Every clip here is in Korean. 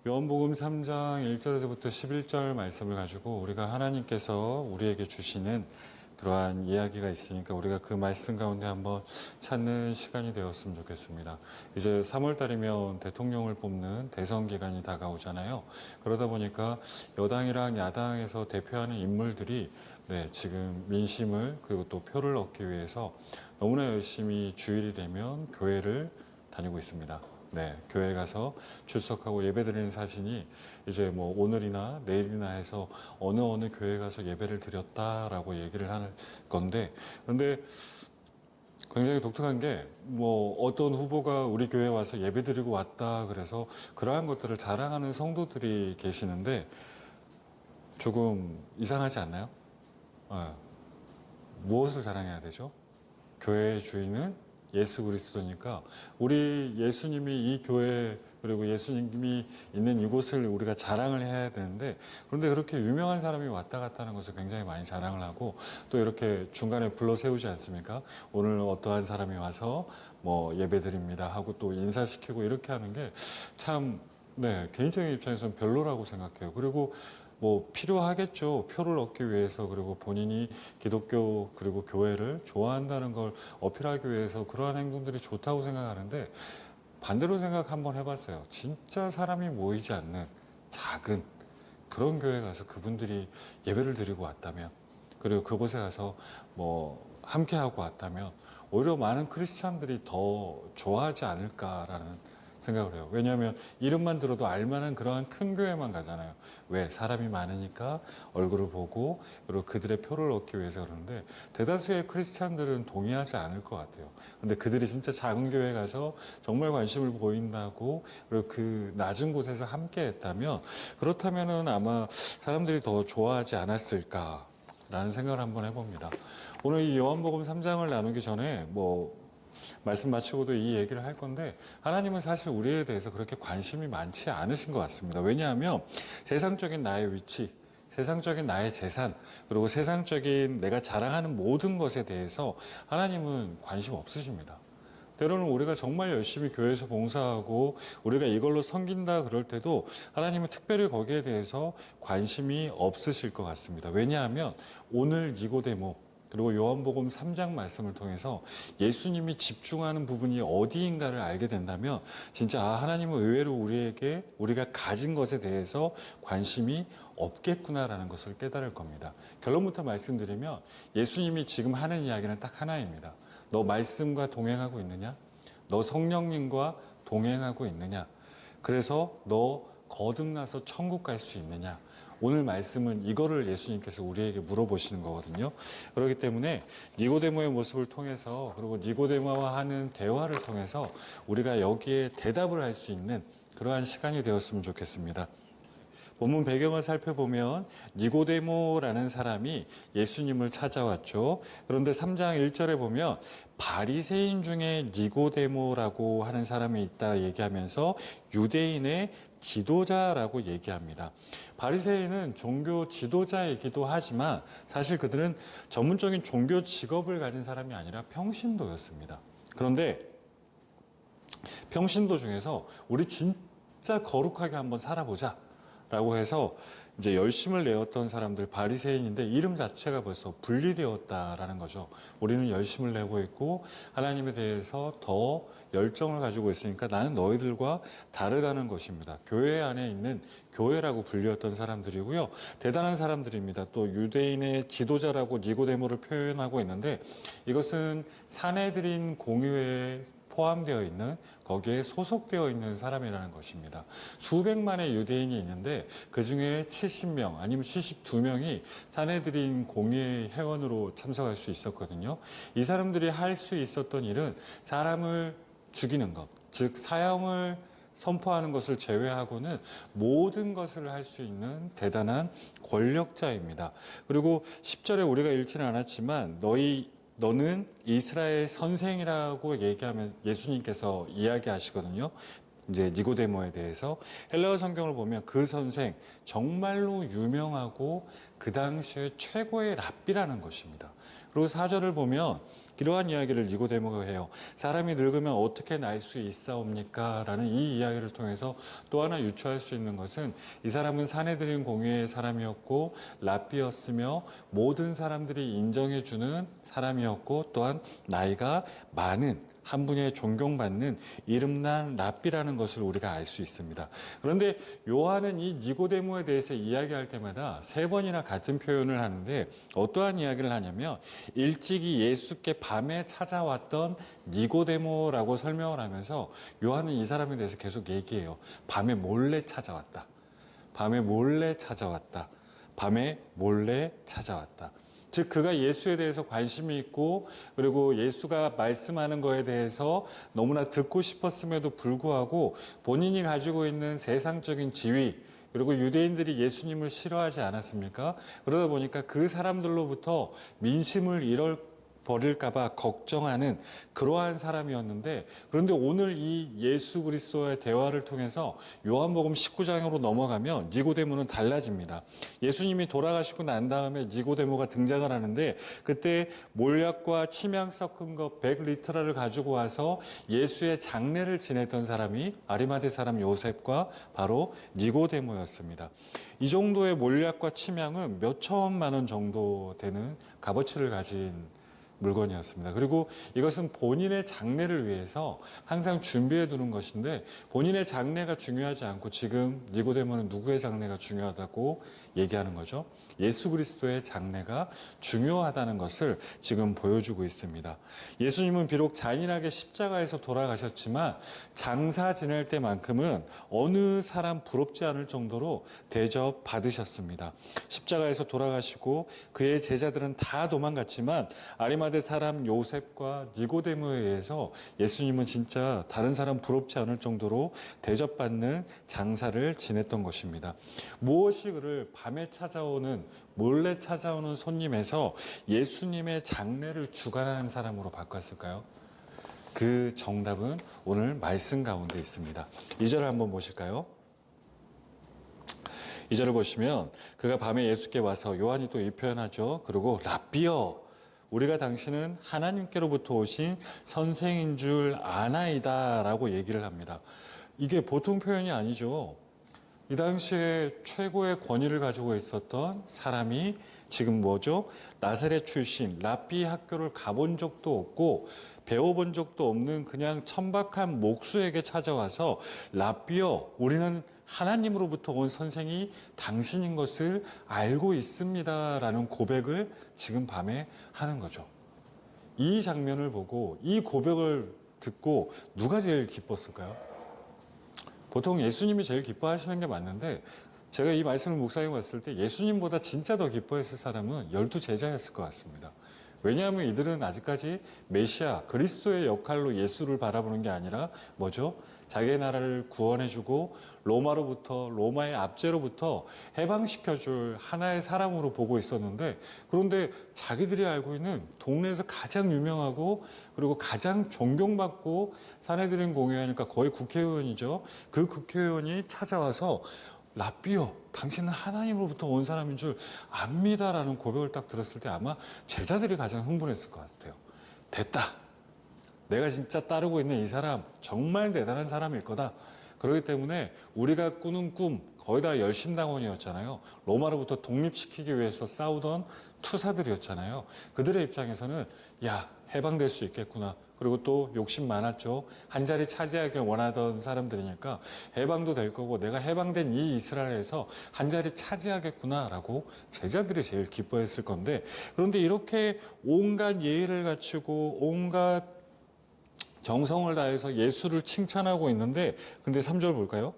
요한복음 3장 1절에서부터 11절 말씀을 가지고 우리가 하나님께서 우리에게 주시는 그러한 이야기가 있으니까 우리가 그 말씀 가운데 한번 찾는 시간이 되었으면 좋겠습니다. 이제 3월달이면 대통령을 뽑는 대선 기간이 다가오잖아요. 그러다 보니까 여당이랑 야당에서 대표하는 인물들이 지금 민심을 그리고 또 표를 얻기 위해서 너무나 열심히 주일이 되면 교회를 다니고 있습니다. 교회 가서 출석하고 예배드리는 사진이 이제 뭐 오늘이나 내일이나 해서 어느 교회 가서 예배를 드렸다라고 얘기를 할 건데, 그런데 굉장히 독특한 게 뭐 어떤 후보가 우리 교회에 와서 예배드리고 왔다 그래서 그러한 것들을 자랑하는 성도들이 계시는데 조금 이상하지 않나요? 무엇을 자랑해야 되죠? 교회의 주인은 예수 그리스도니까 우리 예수님이 이 교회 그리고 예수님이 있는 이곳을 우리가 자랑을 해야 되는데, 그런데 그렇게 유명한 사람이 왔다 갔다 하는 것을 굉장히 많이 자랑을 하고 또 이렇게 중간에 불러 세우지 않습니까? 오늘 어떠한 사람이 와서 뭐 예배 드립니다 하고 또 인사시키고 이렇게 하는 게 참 개인적인 입장에서는 별로라고 생각해요. 그리고 뭐 필요하겠죠. 표를 얻기 위해서, 그리고 본인이 기독교 그리고 교회를 좋아한다는 걸 어필하기 위해서 그러한 행동들이 좋다고 생각하는데, 반대로 생각 한번 해봤어요. 진짜 사람이 모이지 않는 작은 그런 교회 가서 그분들이 예배를 드리고 왔다면, 그리고 그곳에 가서 뭐 함께하고 왔다면 오히려 많은 크리스찬들이 더 좋아하지 않을까라는 생각을 해요. 왜냐하면 이름만 들어도 알만한 그러한 큰 교회만 가잖아요. 왜? 사람이 많으니까 얼굴을 보고 그리고 그들의 표를 얻기 위해서 그러는데, 대다수의 크리스찬들은 동의하지 않을 것 같아요. 근데 그들이 진짜 작은 교회 가서 정말 관심을 보인다고 그리고 그 낮은 곳에서 함께 했다면, 그렇다면은 아마 사람들이 더 좋아하지 않았을까라는 생각을 한번 해봅니다. 오늘 이 요한복음 3장을 나누기 전에 말씀 마치고도 이 얘기를 할 건데, 하나님은 사실 우리에 대해서 그렇게 관심이 많지 않으신 것 같습니다. 왜냐하면 세상적인 나의 위치, 세상적인 나의 재산, 그리고 세상적인 내가 자랑하는 모든 것에 대해서 하나님은 관심 없으십니다. 때로는 우리가 정말 열심히 교회에서 봉사하고 우리가 이걸로 섬긴다 그럴 때도 하나님은 특별히 거기에 대해서 관심이 없으실 것 같습니다. 왜냐하면 오늘 니고데모 그리고 요한복음 3장 말씀을 통해서 예수님이 집중하는 부분이 어디인가를 알게 된다면 진짜 하나님은 의외로 우리에게 우리가 가진 것에 대해서 관심이 없겠구나라는 것을 깨달을 겁니다. 결론부터 말씀드리면 예수님이 지금 하는 이야기는 딱 하나입니다. 너 말씀과 동행하고 있느냐? 너 성령님과 동행하고 있느냐? 그래서 너 거듭나서 천국 갈 수 있느냐? 오늘 말씀은 이거를 예수님께서 우리에게 물어보시는 거거든요. 그렇기 때문에 니고데모의 모습을 통해서, 그리고 니고데모와 하는 대화를 통해서 우리가 여기에 대답을 할 수 있는 그러한 시간이 되었으면 좋겠습니다. 본문 배경을 살펴보면 니고데모라는 사람이 예수님을 찾아왔죠. 그런데 3장 1절에 보면 바리새인 중에 니고데모라고 하는 사람이 있다 얘기하면서 유대인의 지도자라고 얘기합니다. 바리새인은 종교 지도자이기도 하지만 사실 그들은 전문적인 종교 직업을 가진 사람이 아니라 평신도였습니다. 그런데 평신도 중에서 우리 진짜 거룩하게 한번 살아보자 라고 해서 이제 열심을 내었던 사람들, 바리새인인데 이름 자체가 벌써 분리되었다라는 거죠. 우리는 열심을 내고 있고 하나님에 대해서 더 열정을 가지고 있으니까 나는 너희들과 다르다는 것입니다. 교회 안에 있는 교회라고 불렸던 사람들이고요. 대단한 사람들입니다. 또 유대인의 지도자라고 니고데모를 표현하고 있는데, 이것은 사내들인 공의회에 포함되어 있는, 거기에 소속되어 있는 사람이라는 것입니다. 수백만의 유대인이 있는데 그 중에 70명 아니면 72명이 사내들인 공예 회원으로 참석할 수 있었거든요. 이 사람들이 할 수 있었던 일은 사람을 죽이는 것, 즉 사형을 선포하는 것을 제외하고는 모든 것을 할 수 있는 대단한 권력자입니다. 그리고 10절에 우리가 읽지는 않았지만 너는 이스라엘 선생이라고 얘기하면 예수님께서 이야기하시거든요. 이제 니고데모에 대해서 헬라어 성경을 보면 그 선생 정말로 유명하고 그 당시에 최고의 랍비라는 것입니다. 그리고 4절을 보면 이러한 이야기를 니고데모가 해요. 사람이 늙으면 어떻게 날 수 있사옵니까? 라는 이 이야기를 통해서 또 하나 유추할 수 있는 것은 이 사람은 사내들인 공회의 사람이었고 랍비였으며 모든 사람들이 인정해주는 사람이었고 또한 나이가 많은 한 분의 존경받는 이름난 랍비라는 것을 우리가 알 수 있습니다. 그런데 요한은 이 니고데모에 대해서 이야기할 때마다 3번이나 같은 표현을 하는데 어떠한 이야기를 하냐면 일찍이 예수께 밤에 찾아왔던 니고데모라고 설명을 하면서 요한은 이 사람에 대해서 계속 얘기해요. 밤에 몰래 찾아왔다. 밤에 몰래 찾아왔다. 밤에 몰래 찾아왔다. 즉 그가 예수에 대해서 관심이 있고 그리고 예수가 말씀하는 거에 대해서 너무나 듣고 싶었음에도 불구하고 본인이 가지고 있는 세상적인 지위 그리고 유대인들이 예수님을 싫어하지 않았습니까? 그러다 보니까 그 사람들로부터 민심을 잃어버릴까 봐 걱정하는 그러한 사람이었는데 그런데 오늘 이 예수 그리스도와의 대화를 통해서 요한복음 19장으로 넘어가면 니고데모는 달라집니다. 예수님이 돌아가시고 난 다음에 니고데모가 등장을 하는데 그때 몰약과 침향 섞은 것 100리터를 가지고 와서 예수의 장례를 지냈던 사람이 아리마대 사람 요셉과 바로 니고데모였습니다. 이 정도의 몰약과 침향은 몇 천만 원 정도 되는 값어치를 가진 물건이었습니다. 그리고 이것은 본인의 장래를 위해서 항상 준비해 두는 것인데 본인의 장래가 중요하지 않고 지금 니고데모는 누구의 장래가 중요하다고 얘기하는 거죠? 예수 그리스도의 장래가 중요하다는 것을 지금 보여주고 있습니다. 예수님은 비록 잔인하게 십자가에서 돌아가셨지만 장사 지낼 때만큼은 어느 사람 부럽지 않을 정도로 대접받으셨습니다. 십자가에서 돌아가시고 그의 제자들은 다 도망갔지만 아리마대 사람 요셉과 니고데모에 의해서 예수님은 진짜 다른 사람 부럽지 않을 정도로 대접받는 장사를 지냈던 것입니다. 무엇이 그를 밤에 찾아오는 몰래 찾아오는 손님에서 예수님의 장례를 주관하는 사람으로 바꿨을까요? 그 정답은 오늘 말씀 가운데 있습니다. 2절을 한번 보실까요? 2절을 보시면 그가 밤에 예수께 와서 요한이 또 이 표현하죠. 그리고 랍비여 우리가 당신은 하나님께로부터 오신 선생인 줄 아나이다 라고 얘기를 합니다. 이게 보통 표현이 아니죠. 이 당시에 최고의 권위를 가지고 있었던 사람이 지금 뭐죠? 나사렛 출신 랍비 학교를 가본 적도 없고 배워본 적도 없는 그냥 천박한 목수에게 찾아와서 랍비여 우리는 하나님으로부터 온 선생이 당신인 것을 알고 있습니다 라는 고백을 지금 밤에 하는 거죠. 이 장면을 보고 이 고백을 듣고 누가 제일 기뻤을까요? 보통 예수님이 제일 기뻐하시는 게 맞는데 제가 이 말씀을 묵상해 봤을 때 예수님보다 진짜 더 기뻐했을 사람은 12제자였을 것 같습니다. 왜냐하면 이들은 아직까지 메시아, 그리스도의 역할로 예수를 바라보는 게 아니라 뭐죠? 자기의 나라를 구원해주고 로마의 압제로부터 해방시켜줄 하나의 사람으로 보고 있었는데 그런데 자기들이 알고 있는 동네에서 가장 유명하고 그리고 가장 존경받고 사내들인 공회하니까 거의 국회의원이죠. 그 국회의원이 찾아와서 랍비요, 당신은 하나님으로부터 온 사람인 줄 압니다라는 고백을 딱 들었을 때 아마 제자들이 가장 흥분했을 것 같아요. 됐다. 내가 진짜 따르고 있는 이 사람 정말 대단한 사람일 거다. 그렇기 때문에 우리가 꾸는 꿈 거의 다 열심당원이었잖아요. 로마로부터 독립시키기 위해서 싸우던 투사들이었잖아요. 그들의 입장에서는 야 해방될 수 있겠구나. 그리고 또 욕심 많았죠. 한 자리 차지하길 원하던 사람들이니까 해방도 될 거고 내가 해방된 이 이스라엘에서 한 자리 차지하겠구나라고 제자들이 제일 기뻐했을 건데 그런데 이렇게 온갖 예의를 갖추고 온갖 정성을 다해서 예수를 칭찬하고 있는데 근데 3절 볼까요?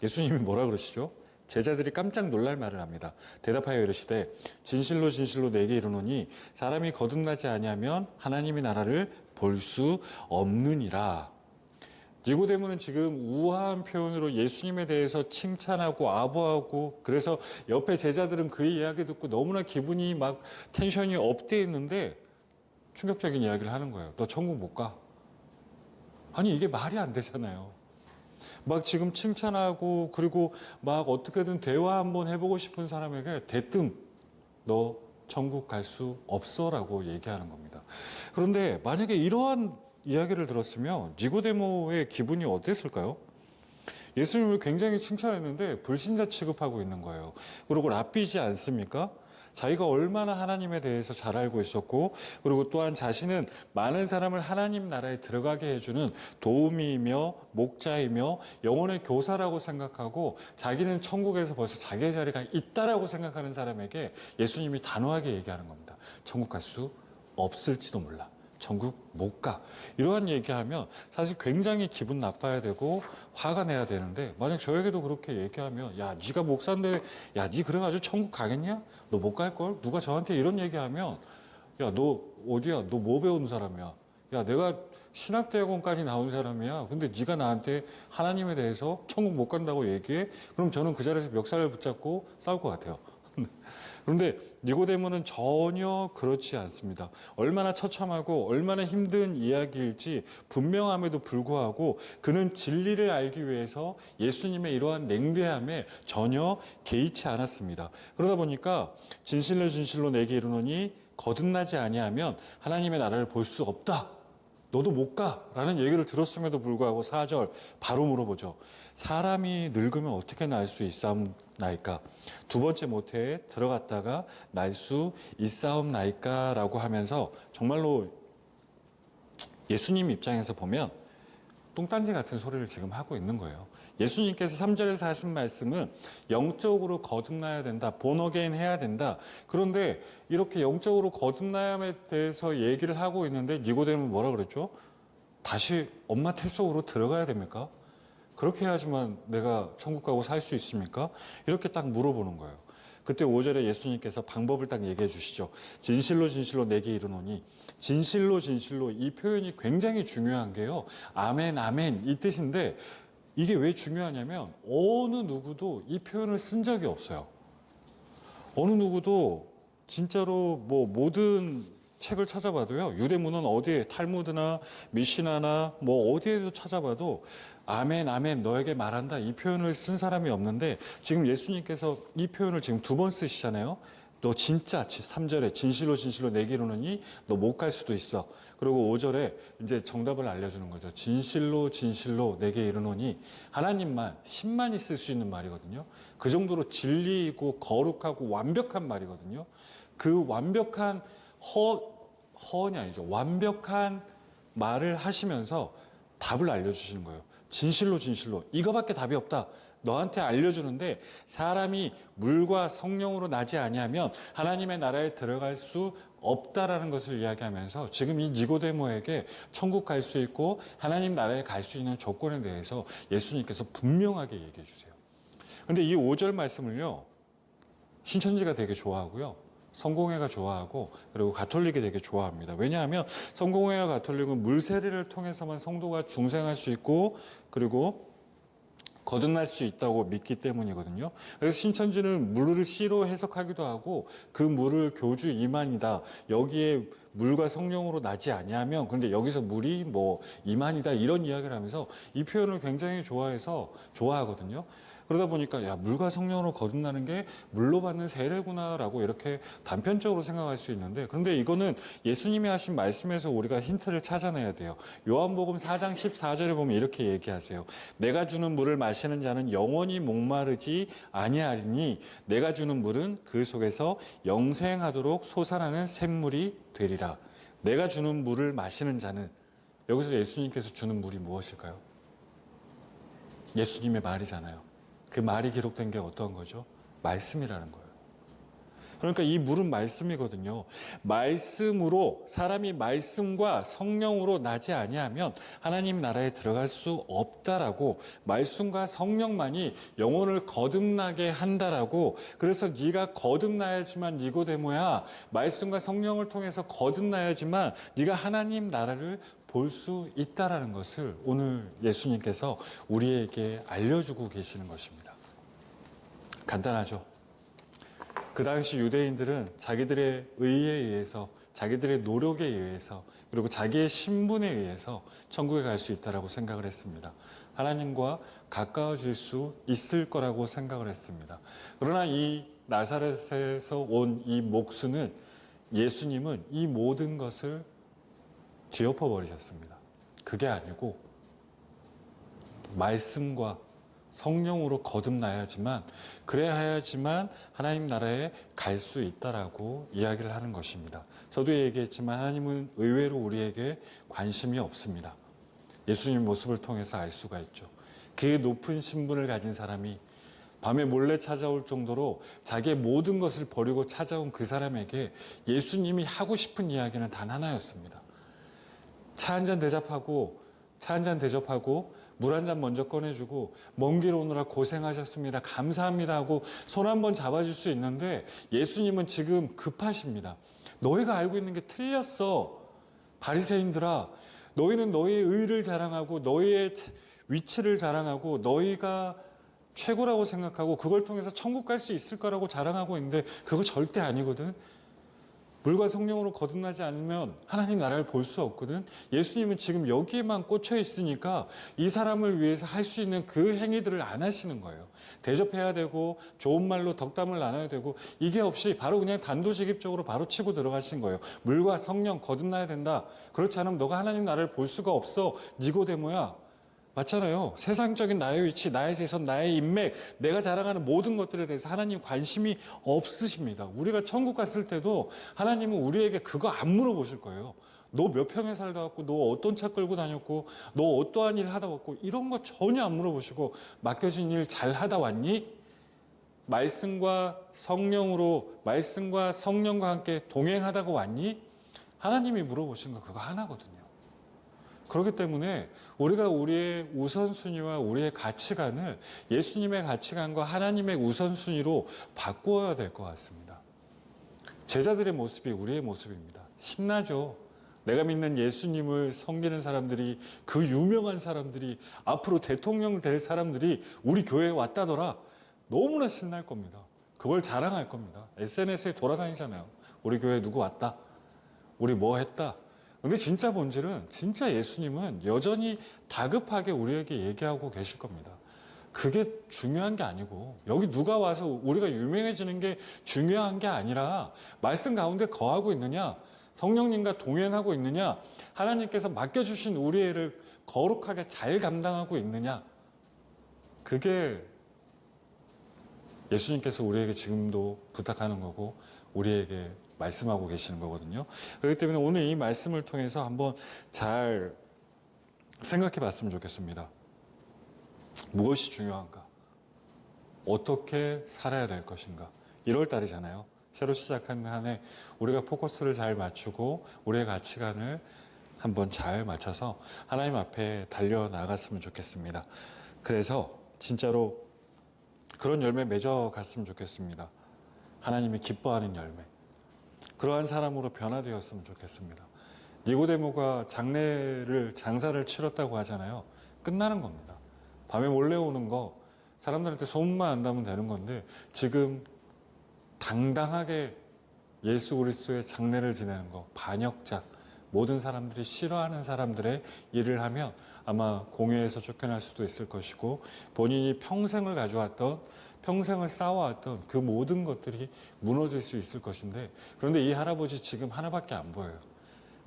예수님이 뭐라 그러시죠? 제자들이 깜짝 놀랄 말을 합니다. 대답하여 이르시되 진실로 진실로 내게 이르노니 사람이 거듭나지 아니하면 하나님의 나라를 볼 수 없느니라. 니고데모는 지금 우아한 표현으로 예수님에 대해서 칭찬하고 아부하고 그래서 옆에 제자들은 그 이야기 듣고 너무나 기분이 막 텐션이 업돼 있는데 충격적인 이야기를 하는 거예요. 너 천국 못 가. 아니 이게 말이 안 되잖아요. 막 지금 칭찬하고 그리고 막 어떻게든 대화 한번 해보고 싶은 사람에게 대뜸 너 천국 갈 수 없어라고 얘기하는 겁니다. 그런데 만약에 이러한 이야기를 들었으면 니고데모의 기분이 어땠을까요? 예수님을 굉장히 칭찬했는데 불신자 취급하고 있는 거예요. 그리고 랍비지 않습니까? 자기가 얼마나 하나님에 대해서 잘 알고 있었고, 그리고 또한 자신은 많은 사람을 하나님 나라에 들어가게 해주는 도우미이며 목자이며 영혼의 교사라고 생각하고, 자기는 천국에서 벌써 자기의 자리가 있다라고 생각하는 사람에게 예수님이 단호하게 얘기하는 겁니다. 천국 갈 수 없을지도 몰라. 천국 못 가. 이러한 얘기하면 사실 굉장히 기분 나빠야 되고 화가 내야 되는데, 만약 저에게도 그렇게 얘기하면, 야, 네가 목사인데, 야, 네 그래가지고 천국 가겠냐? 너 못 갈걸? 누가 저한테 이런 얘기하면, 야, 너 어디야? 너 뭐 배운 사람이야? 야, 내가 신학대학원까지 나온 사람이야. 근데 네가 나한테 하나님에 대해서 천국 못 간다고 얘기해? 그럼 저는 그 자리에서 멱살을 붙잡고 싸울 것 같아요. 그런데 니고데모는 전혀 그렇지 않습니다. 얼마나 처참하고 얼마나 힘든 이야기일지 분명함에도 불구하고 그는 진리를 알기 위해서 예수님의 이러한 냉대함에 전혀 개의치 않았습니다. 그러다 보니까 진실로 진실로 내게 이르노니 거듭나지 아니하면 하나님의 나라를 볼 수 없다. 너도 못 가. 라는 얘기를 들었음에도 불구하고 4절 바로 물어보죠. 사람이 늙으면 어떻게 날 수 있사옵나이까? 두 번째 모태에 들어갔다가 날 수 있사옵나이까? 라고 하면서 정말로 예수님 입장에서 보면 똥딴지 같은 소리를 지금 하고 있는 거예요. 예수님께서 3절에서 하신 말씀은 영적으로 거듭나야 된다. 본어게인 해야 된다. 그런데 이렇게 영적으로 거듭나야에 대해서 얘기를 하고 있는데 니고데모는 뭐라 그랬죠? 다시 엄마 태 속으로 들어가야 됩니까? 그렇게 해야지만 내가 천국 가고 살 수 있습니까? 이렇게 딱 물어보는 거예요. 그때 5절에 예수님께서 방법을 딱 얘기해 주시죠. 진실로 진실로 내게 이르노니, 진실로 진실로 이 표현이 굉장히 중요한 게요. 아멘 아멘 이 뜻인데, 이게 왜 중요하냐면 어느 누구도 이 표현을 쓴 적이 없어요. 어느 누구도 진짜로 뭐 모든 책을 찾아봐도요. 유대문헌 어디에 탈무드나 미시나나 뭐 어디에도 찾아봐도 아멘 아멘 너에게 말한다 이 표현을 쓴 사람이 없는데, 지금 예수님께서 이 표현을 지금 두 번 쓰시잖아요. 너 진짜 3절에 진실로 진실로 내게 이르노니 너 못 갈 수도 있어. 그리고 5절에 이제 정답을 알려주는 거죠. 진실로 진실로 내게 이르노니, 하나님만 신만이 쓸 수 있는 말이거든요. 그 정도로 진리이고 거룩하고 완벽한 말이거든요. 그 완벽한 허언이 아니죠. 완벽한 말을 하시면서 답을 알려주시는 거예요. 진실로 진실로 이거밖에 답이 없다. 너한테 알려주는데, 사람이 물과 성령으로 나지 아니하면 하나님의 나라에 들어갈 수 없다라는 것을 이야기하면서 지금 이 니고데모에게 천국 갈 수 있고 하나님 나라에 갈 수 있는 조건에 대해서 예수님께서 분명하게 얘기해 주세요. 근데 이 5절 말씀을요, 신천지가 되게 좋아하고요, 성공회가 좋아하고, 그리고 가톨릭이 되게 좋아합니다. 왜냐하면 성공회와 가톨릭은 물세례를 통해서만 성도가 중생할 수 있고, 그리고 거듭날 수 있다고 믿기 때문이거든요. 그래서 신천지는 물을 씨로 해석하기도 하고, 그 물을 교주 이만이다. 여기에 물과 성령으로 나지 아니하면, 근데 여기서 물이 뭐 이만이다 이런 이야기를 하면서 이 표현을 굉장히 좋아하거든요. 그러다 보니까 야, 물과 성령으로 거듭나는 게 물로 받는 세례구나라고 이렇게 단편적으로 생각할 수 있는데, 그런데 이거는 예수님이 하신 말씀에서 우리가 힌트를 찾아내야 돼요. 요한복음 4장 14절에 보면 이렇게 얘기하세요. 내가 주는 물을 마시는 자는 영원히 목마르지 아니하리니 내가 주는 물은 그 속에서 영생하도록 솟아나는 샘물이 되리라. 내가 주는 물을 마시는 자는, 여기서 예수님께서 주는 물이 무엇일까요? 예수님의 말이잖아요. 그 말이 기록된 게 어떤 거죠? 말씀이라는 거예요. 그러니까 이 물은 말씀이거든요. 말씀으로, 사람이 말씀과 성령으로 나지 아니하면 하나님 나라에 들어갈 수 없다라고, 말씀과 성령만이 영혼을 거듭나게 한다라고. 그래서 네가 거듭나야지만 니고데모야, 말씀과 성령을 통해서 거듭나야지만 네가 하나님 나라를 볼 수 있다라는 것을 오늘 예수님께서 우리에게 알려주고 계시는 것입니다. 간단하죠. 그 당시 유대인들은 자기들의 의에 의해서 자기들의 노력에 의해서 그리고 자기의 신분에 의해서 천국에 갈 수 있다라고 생각을 했습니다. 하나님과 가까워질 수 있을 거라고 생각을 했습니다. 그러나 이 나사렛에서 온 이 목수는 예수님은 이 모든 것을 뒤엎어 버리셨습니다. 그게 아니고 말씀과 성령으로 거듭나야지만 그래야지만 하나님 나라에 갈 수 있다라고 이야기를 하는 것입니다. 저도 얘기했지만 하나님은 의외로 우리에게 관심이 없습니다. 예수님 모습을 통해서 알 수가 있죠. 그 높은 신분을 가진 사람이 밤에 몰래 찾아올 정도로 자기의 모든 것을 버리고 찾아온 그 사람에게 예수님이 하고 싶은 이야기는 단 하나였습니다. 차 한 잔 대접하고 물 한 잔 먼저 꺼내주고 먼 길 오느라 고생하셨습니다. 감사합니다 하고 손 한번 잡아줄 수 있는데 예수님은 지금 급하십니다. 너희가 알고 있는 게 틀렸어. 바리새인들아, 너희는 너희의 의를 자랑하고 너희의 위치를 자랑하고 너희가 최고라고 생각하고 그걸 통해서 천국 갈 수 있을 거라고 자랑하고 있는데 그거 절대 아니거든. 물과 성령으로 거듭나지 않으면 하나님 나라를 볼 수 없거든. 예수님은 지금 여기에만 꽂혀 있으니까 이 사람을 위해서 할 수 있는 그 행위들을 안 하시는 거예요. 대접해야 되고 좋은 말로 덕담을 나눠야 되고 이게 없이 바로 그냥 단도직입적으로 바로 치고 들어가신 거예요. 물과 성령 거듭나야 된다. 그렇지 않으면 너가 하나님 나라를 볼 수가 없어. 니고데모야. 맞잖아요. 세상적인 나의 위치, 나의 재선, 나의 인맥, 내가 자랑하는 모든 것들에 대해서 하나님 관심이 없으십니다. 우리가 천국 갔을 때도 하나님은 우리에게 그거 안 물어보실 거예요. 너 몇 평에 살다 왔고, 너 어떤 차 끌고 다녔고, 너 어떠한 일 하다 왔고, 이런 거 전혀 안 물어보시고, 맡겨진 일 잘 하다 왔니? 말씀과 성령과 함께 동행하다가 왔니? 하나님이 물어보신 거 그거 하나거든요. 그렇기 때문에 우리가 우리의 우선순위와 우리의 가치관을 예수님의 가치관과 하나님의 우선순위로 바꾸어야 될 것 같습니다. 제자들의 모습이 우리의 모습입니다. 신나죠. 내가 믿는 예수님을 섬기는 사람들이, 그 유명한 사람들이, 앞으로 대통령 될 사람들이 우리 교회에 왔다더라. 너무나 신날 겁니다. 그걸 자랑할 겁니다. SNS에 돌아다니잖아요. 우리 교회에 누구 왔다. 우리 뭐 했다. 근데 진짜 본질은, 진짜 예수님은 여전히 다급하게 우리에게 얘기하고 계실 겁니다. 그게 중요한 게 아니고, 여기 누가 와서 우리가 유명해지는 게 중요한 게 아니라, 말씀 가운데 거하고 있느냐, 성령님과 동행하고 있느냐, 하나님께서 맡겨주신 우리의 일을 거룩하게 잘 감당하고 있느냐, 그게 예수님께서 우리에게 지금도 부탁하는 거고, 우리에게 말씀하고 계시는 거거든요. 그렇기 때문에 오늘 이 말씀을 통해서 한번 잘 생각해 봤으면 좋겠습니다. 무엇이 중요한가? 어떻게 살아야 될 것인가? 1월 달이잖아요. 새로 시작한 한 해 우리가 포커스를 잘 맞추고 우리의 가치관을 한번 잘 맞춰서 하나님 앞에 달려나갔으면 좋겠습니다. 그래서 진짜로 그런 열매 맺어갔으면 좋겠습니다. 하나님이 기뻐하는 열매. 그러한 사람으로 변화되었으면 좋겠습니다. 니고데모가 장사를 치렀다고 하잖아요. 끝나는 겁니다. 밤에 몰래 오는 거 사람들한테 소문만 안 나면 되는 건데 지금 당당하게 예수 그리스도의 장례를 지내는 거, 반역작, 모든 사람들이 싫어하는 사람들의 일을 하면 아마 공회에서 쫓겨날 수도 있을 것이고 본인이 평생을 가져왔던, 평생을 쌓아왔던 그 모든 것들이 무너질 수 있을 것인데, 그런데 이 할아버지 지금 하나밖에 안 보여요.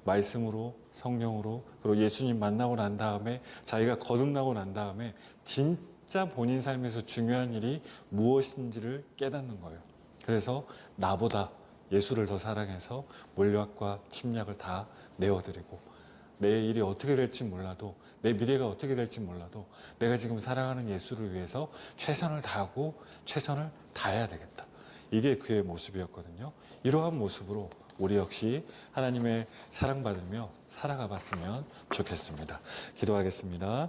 말씀으로, 성령으로, 그리고 예수님 만나고 난 다음에, 자기가 거듭나고 난 다음에 진짜 본인 삶에서 중요한 일이 무엇인지를 깨닫는 거예요. 그래서 나보다 예수를 더 사랑해서 몰약과 침략을 다 내어드리고, 내 일이 어떻게 될지 몰라도, 내 미래가 어떻게 될지 몰라도 내가 지금 사랑하는 예수를 위해서 최선을 다하고 최선을 다해야 되겠다. 이게 그의 모습이었거든요. 이러한 모습으로 우리 역시 하나님의 사랑받으며 살아가 봤으면 좋겠습니다. 기도하겠습니다.